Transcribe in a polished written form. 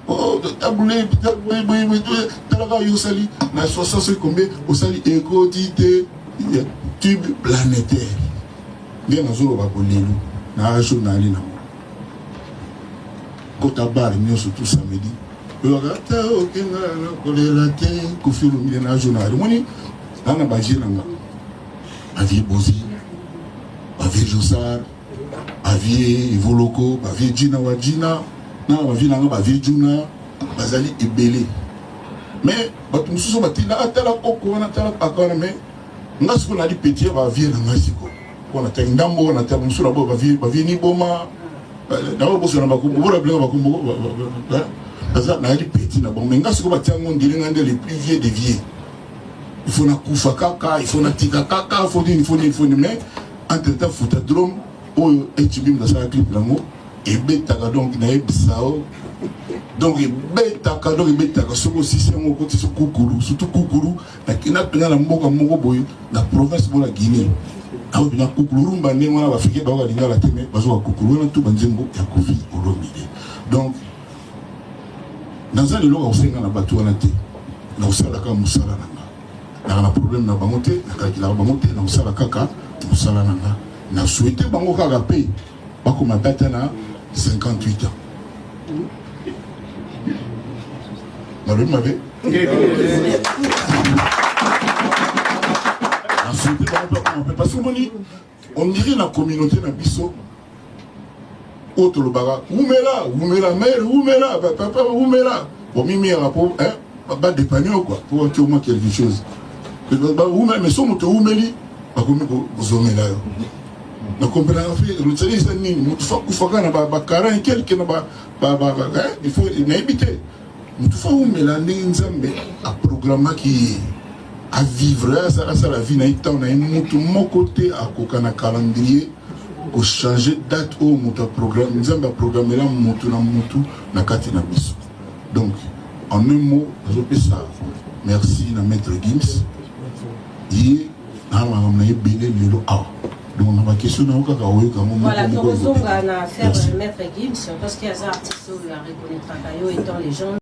oh taboulé talaga yo sali na 60 combien au sali écotité tube planétaire bien azolo ba kolelu na journali na kota bar nyoso tout samedi yorata okenga na kolela te kofilu mi na journali moni ana baji nanga avi bozi avi josar avi voloko avi jina wajina na avi nanga avi juna bazali ebele mais bato mususu batina atala koko wana tala akana mais ngasiko na di petit ba vie na ngasiko wana ta ndambo wana ta mususu na bo ba vie ni boma na bo boso na bakumbo bo rablenga bakumbo baza na di petit na bon mais ngasiko batiango ndiri ngande les plus vieux des vieux il faut na kufa kaka il faut na tika kaka il faut mais entre temps footadrome o etibim na sa clip nango et betaka donc na ebisao donc betaka donc betaka soko sisemo ko tso kukuru surtout kukuru na kina pena na mboka moko boyo na province bona Guinée awo bina kukuru rumba ne mwana bafike ba linga la teme bazo kukuru na tout banzembo ya covid olomide donc dans un lieu où on na batu wana te na usala ka musala nanga na problème na bangote na kakila bangote na usala kaka musala nanga na souhaité bango kaka pe bako mabata na 58 ans. Malum m'avait. Parce qu'on dirait la communauté na biso autre le baga oumela mère oumela papa oumela pour mimi rapport hein pas dépanner quoi pour qu'il y ait au moins quelque chose mais son moto oumeli pas comme zomela na comprendre fait le service ni mutufa kufaka na ba 40 quelque na ba il faut éviter mutufa oumela ndi nzambe a programme qui à vivre ça la vie na temps na mutu moko te a kokana calendrier ko changer date au mutu programme nzambe a programmer la mutu na kati na biso donc en un mot je peux ça merci na maître Gims yi na ma ebele lelo a donc on va questionner au kaka oyo ka mo voilà donc on a faire maître Gims parce qu'il y a des artistes où la reconnaîtra étant les gens